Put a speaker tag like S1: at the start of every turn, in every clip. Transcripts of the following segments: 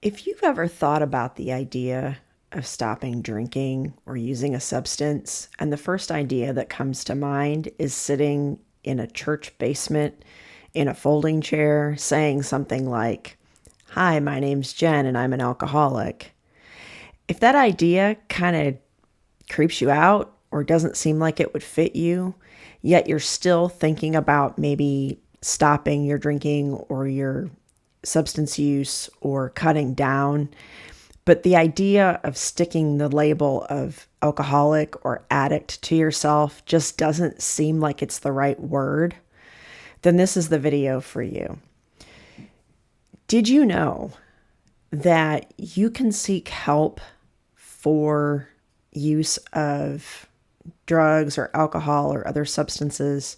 S1: If you've ever thought about the idea of stopping drinking or using a substance, and the first idea that comes to mind is sitting in a church basement in a folding chair saying something like, "Hi, my name's Jen and I'm an alcoholic." If that idea kind of creeps you out or doesn't seem like it would fit you, yet you're still thinking about maybe stopping your drinking or your substance use or cutting down, but the idea of sticking the label of alcoholic or addict to yourself just doesn't seem like it's the right word, then this is the video for you. Did you know that you can seek help for use of drugs or alcohol or other substances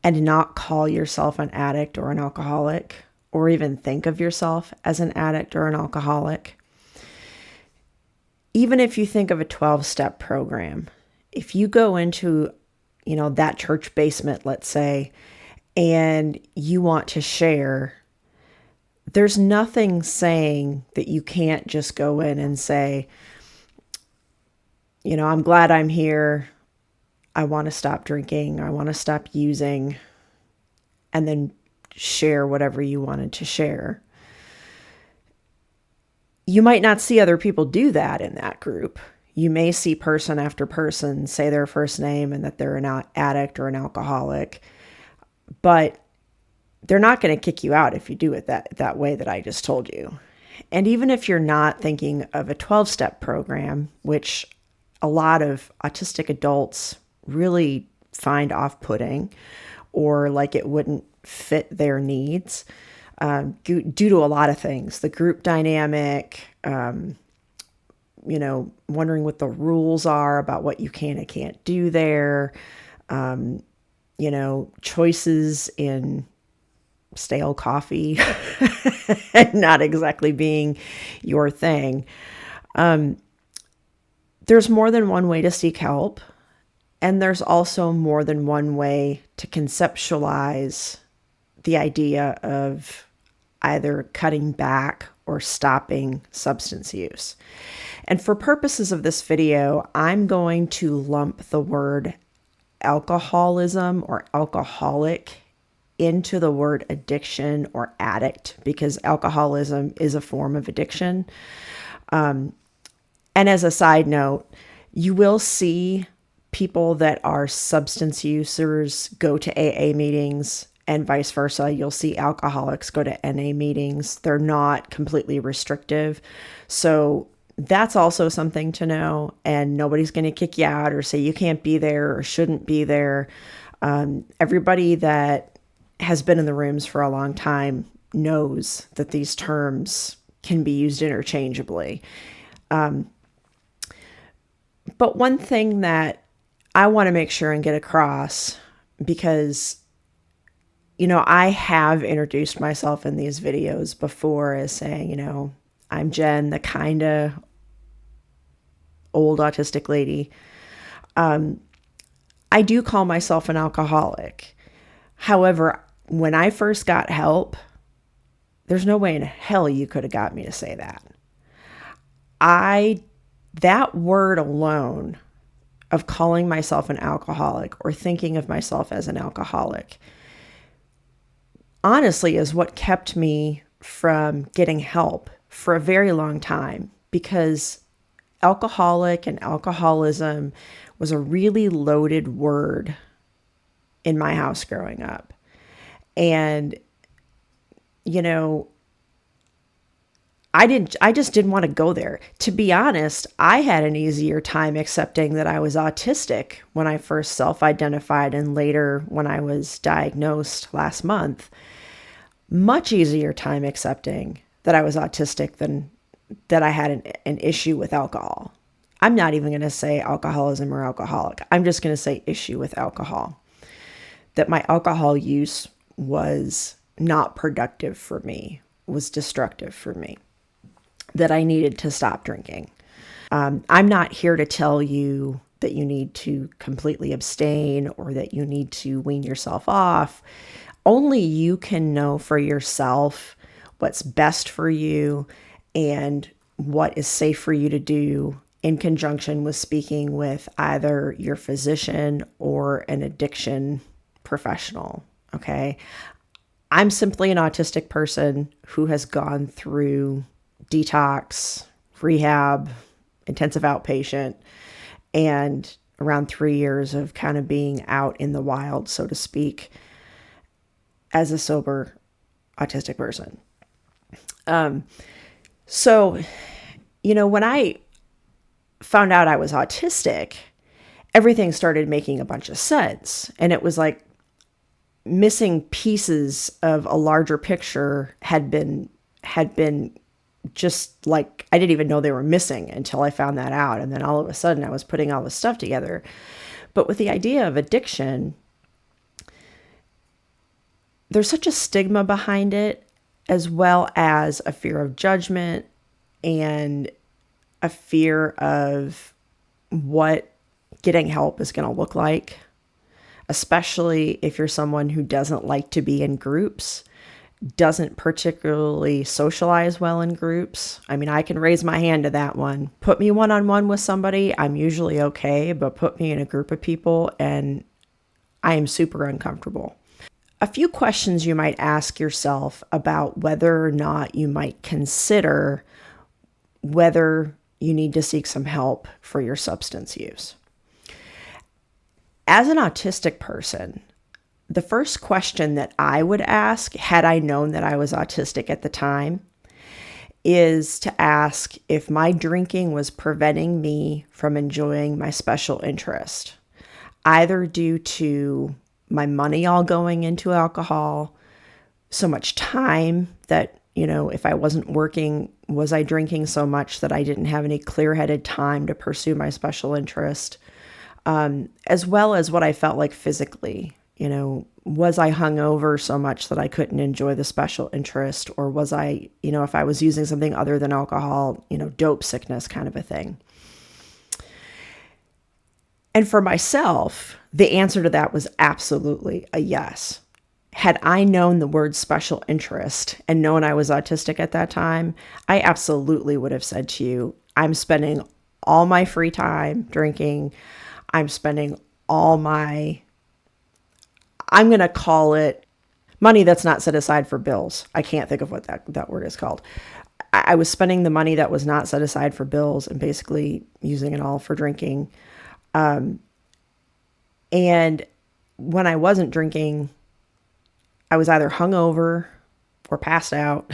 S1: and not call yourself an addict or an alcoholic, or even think of yourself as an addict or an alcoholic? Even if you think of a 12-step program, if you go into, that church basement, let's say, and you want to share, there's nothing saying that you can't just go in and say, I'm glad I'm here. I want to stop drinking. I want to stop using, and then share whatever you wanted to share. You might not see other people do that in that group. You may see person after person say their first name and that they're an addict or an alcoholic, but they're not going to kick you out if you do it that way that I just told you. And even if you're not thinking of a 12-step program, which a lot of autistic adults really find off-putting or like it wouldn't fit their needs, due to a lot of things, the group dynamic, wondering what the rules are about what you can and can't do there, choices in stale coffee and not exactly being your thing. There's more than one way to seek help, and there's also more than one way to conceptualize the idea of either cutting back or stopping substance use. And for purposes of this video, I'm going to lump the word alcoholism or alcoholic into the word addiction or addict, because alcoholism is a form of addiction. And as a side note, you will see people that are substance users go to AA meetings, and vice versa. You'll see alcoholics go to NA meetings. They're not completely restrictive. So that's also something to know, and nobody's going to kick you out or say you can't be there or shouldn't be there. Everybody that has been in the rooms for a long time knows that these terms can be used interchangeably. But one thing that I want to make sure and get across, because I have introduced myself in these videos before as saying, I'm Jen, the kind of old autistic lady. I do call myself an alcoholic. However, when I first got help, there's no way in hell you could have got me to say that. That word alone of calling myself an alcoholic or thinking of myself as an alcoholic honestly is what kept me from getting help for a very long time, because alcoholic and alcoholism was a really loaded word in my house growing up. And, I just didn't want to go there. To be honest, I had an easier time accepting that I was autistic when I first self-identified, and later when I was diagnosed last month. Much easier time accepting that I was autistic than that I had an issue with alcohol. I'm not even going to say alcoholism or alcoholic. I'm just going to say issue with alcohol. That my alcohol use was not productive for me, was destructive for me, that I needed to stop drinking. I'm not here to tell you that you need to completely abstain or that you need to wean yourself off. Only you can know for yourself what's best for you and what is safe for you to do in conjunction with speaking with either your physician or an addiction professional. Okay. I'm simply an autistic person who has gone through detox, rehab, intensive outpatient, and around 3 years of kind of being out in the wild, so to speak, as a sober autistic person. So, when I found out I was autistic, everything started making a bunch of sense. And it was like missing pieces of a larger picture had been just like, I didn't even know they were missing until I found that out. And then all of a sudden I was putting all this stuff together. But with the idea of addiction, there's such a stigma behind it, as well as a fear of judgment and a fear of what getting help is going to look like, especially if you're someone who doesn't like to be in groups, doesn't particularly socialize well in groups. I mean, I can raise my hand to that one. Put me one-on-one with somebody, I'm usually okay, but put me in a group of people and I am super uncomfortable. A few questions you might ask yourself about whether or not you might consider whether you need to seek some help for your substance use. As an autistic person, the first question that I would ask, had I known that I was autistic at the time, is to ask if my drinking was preventing me from enjoying my special interest, either due to my money all going into alcohol, so much time that, if I wasn't working, was I drinking so much that I didn't have any clear-headed time to pursue my special interest, as well as what I felt like physically. Was I hungover so much that I couldn't enjoy the special interest, or was I, if I was using something other than alcohol, dope sickness kind of a thing. And for myself, the answer to that was absolutely a yes. Had I known the word special interest and known I was autistic at that time, I absolutely would have said to you, I'm spending all my free time drinking. I'm spending I'm going to call it money that's not set aside for bills. I can't think of what that word is called. I was spending the money that was not set aside for bills and basically using it all for drinking. And when I wasn't drinking, I was either hungover or passed out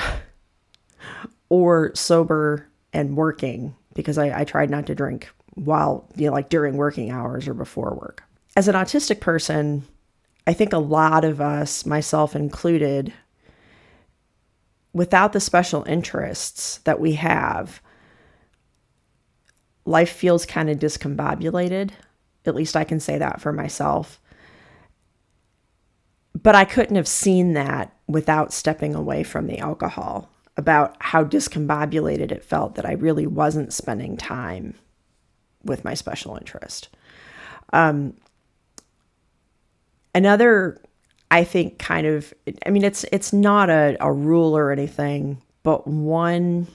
S1: or sober and working, because I tried not to drink while, like during working hours or before work. As an autistic person, I think a lot of us, myself included, without the special interests that we have, life feels kind of discombobulated. At least I can say that for myself. But I couldn't have seen that without stepping away from the alcohol, about how discombobulated it felt that I really wasn't spending time with my special interest. Another, I think, it's not a rule or anything, but one,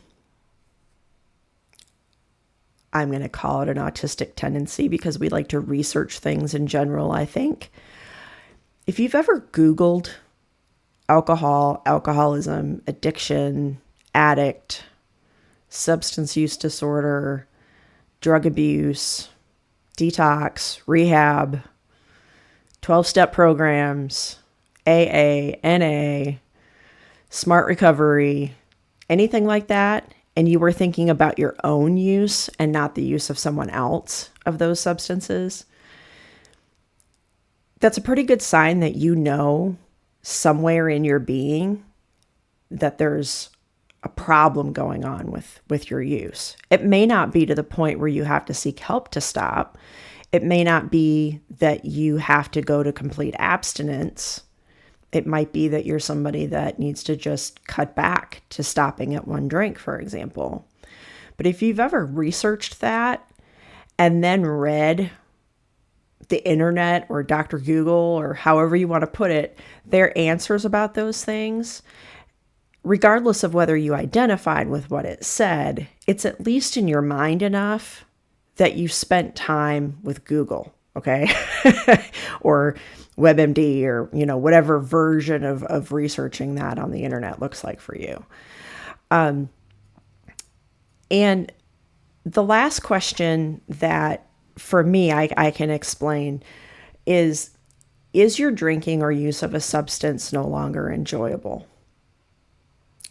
S1: I'm going to call it an autistic tendency, because we like to research things in general, I think. If you've ever Googled alcohol, alcoholism, addiction, addict, substance use disorder, drug abuse, detox, rehab, 12-step programs, AA, NA, smart recovery, anything like that, and you were thinking about your own use and not the use of someone else of those substances, that's a pretty good sign that somewhere in your being that there's a problem going on with your use. It may not be to the point where you have to seek help to stop. It may not be that you have to go to complete abstinence. It might be that you're somebody that needs to just cut back to stopping at one drink, for example. But if you've ever researched that and then read the internet or Dr. Google or however you want to put it, their answers about those things, regardless of whether you identified with what it said, it's at least in your mind enough that you spent time with Google, okay? Or WebMD, or, whatever version of researching that on the internet looks like for you. And the last question that for me, I can explain is your drinking or use of a substance no longer enjoyable?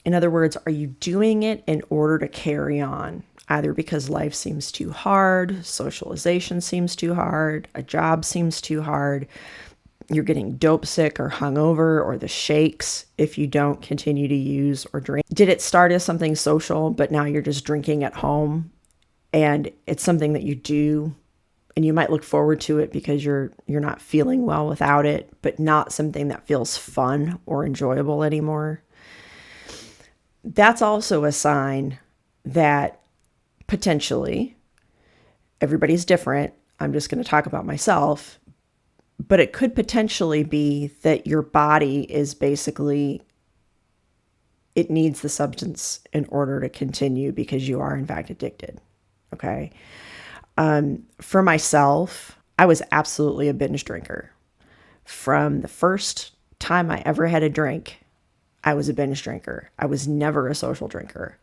S1: In other words, are you doing it in order to carry on, either because life seems too hard, socialization seems too hard, a job seems too hard, you're getting dope sick or hungover, or the shakes if you don't continue to use or drink? Did it start as something social, but now you're just drinking at home and it's something that you do and you might look forward to it because you're not feeling well without it, but not something that feels fun or enjoyable anymore? That's also a sign that potentially, everybody's different, I'm just going to talk about myself, but it could potentially be that your body is basically, it needs the substance in order to continue because you are in fact addicted. Okay. For myself, I was absolutely a binge drinker. From the first time I ever had a drink, I was a binge drinker. I was never a social drinker.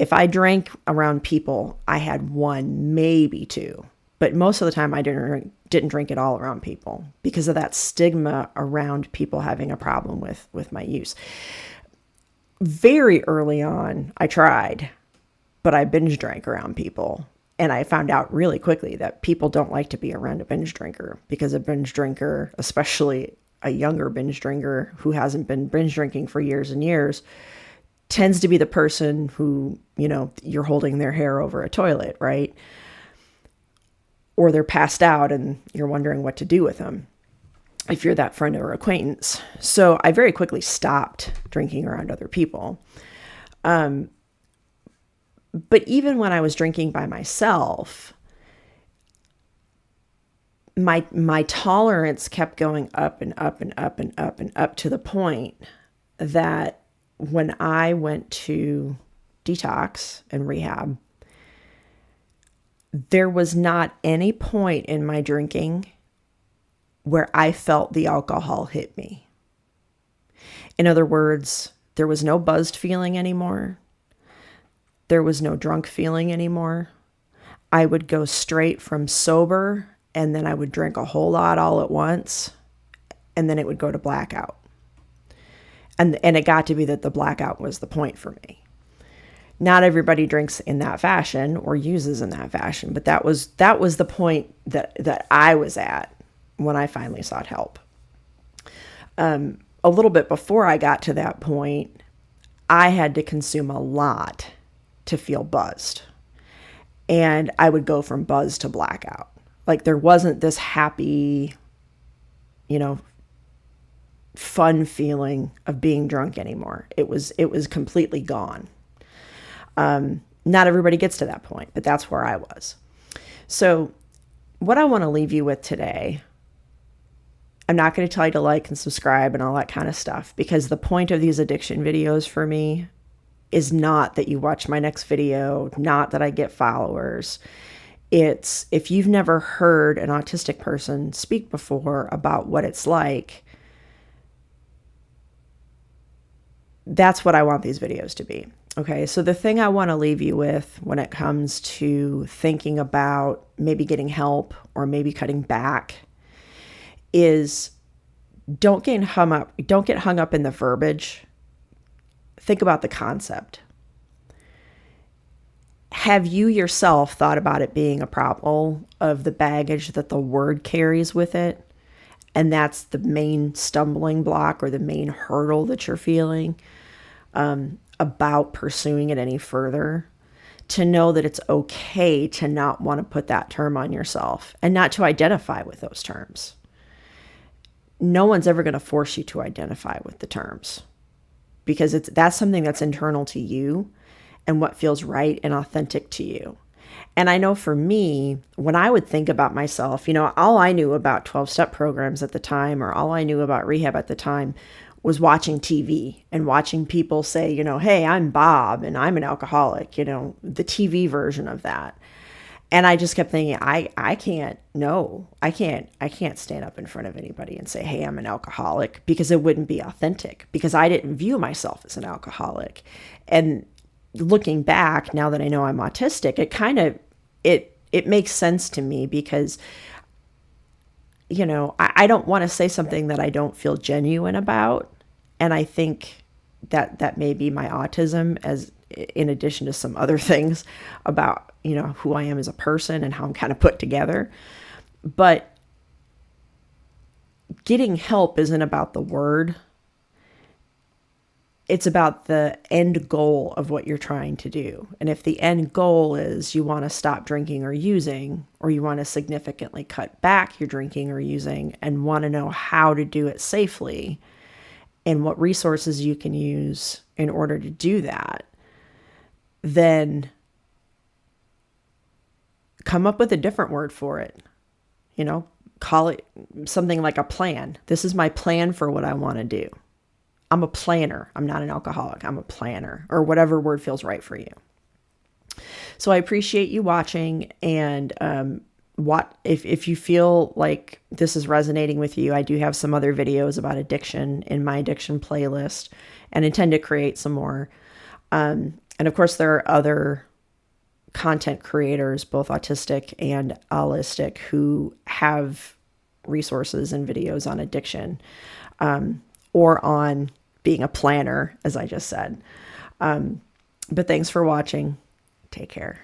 S1: If I drank around people, I had one, maybe two. But most of the time I didn't drink at all around people because of that stigma around people having a problem with my use. Very early on, I tried, but I binge drank around people. And I found out really quickly that people don't like to be around a binge drinker, because a binge drinker, especially a younger binge drinker who hasn't been binge drinking for years and years, tends to be the person who, you're holding their hair over a toilet, right? Or they're passed out and you're wondering what to do with them if you're that friend or acquaintance. So I very quickly stopped drinking around other people. But even when I was drinking by myself, my tolerance kept going up and up and up and up and up, to the point that when I went to detox and rehab, there was not any point in my drinking where I felt the alcohol hit me. In other words, there was no buzzed feeling anymore. There was no drunk feeling anymore. I would go straight from sober, and then I would drink a whole lot all at once, and then it would go to blackout. And it got to be that the blackout was the point for me. Not everybody drinks in that fashion or uses in that fashion, but that was the point that I was at when I finally sought help. A little bit before I got to that point, I had to consume a lot to feel buzzed. And I would go from buzz to blackout. Like, there wasn't this happy, fun feeling of being drunk anymore. It was completely gone. Not everybody gets to that point, but that's where I was. So what I want to leave you with today, I'm not going to tell you to like and subscribe and all that kind of stuff, because the point of these addiction videos for me is not that you watch my next video, not that I get followers. It's, if you've never heard an autistic person speak before about what it's like, that's what I want these videos to be. Okay, so the thing I want to leave you with when it comes to thinking about maybe getting help or maybe cutting back is, don't get hung up in the verbiage. Think about the concept. Have you yourself thought about it being a problem of the baggage that the word carries with it? And that's the main stumbling block or the main hurdle that you're feeling about pursuing it any further. To know that it's okay to not want to put that term on yourself and not to identify with those terms. No one's ever going to force you to identify with the terms, because that's something that's internal to you and what feels right and authentic to you. And I know for me, when I would think about myself, all I knew about 12-step programs at the time, or all I knew about rehab at the time, was watching TV and watching people say, hey, I'm Bob and I'm an alcoholic, the TV version of that. And I just kept thinking, I can't, no, I can't stand up in front of anybody and say, hey, I'm an alcoholic, because it wouldn't be authentic, because I didn't view myself as an alcoholic. And looking back, now that I know I'm autistic, it makes sense to me, because, I don't want to say something that I don't feel genuine about. And I think that may be my autism, as in addition to some other things about, who I am as a person and how I'm kind of put together. But getting help isn't about the word. It's about the end goal of what you're trying to do. And if the end goal is you want to stop drinking or using, or you want to significantly cut back your drinking or using, and want to know how to do it safely and what resources you can use in order to do that, then come up with a different word for it. Call it something like a plan. This is my plan for what I want to do. I'm a planner. I'm not an alcoholic. I'm a planner, or whatever word feels right for you. So I appreciate you watching. And if you feel like this is resonating with you, I do have some other videos about addiction in my addiction playlist, and intend to create some more. And of course, there are other content creators, both autistic and allistic, who have resources and videos on addiction, or on being a planner, as I just said. But thanks for watching. Take care.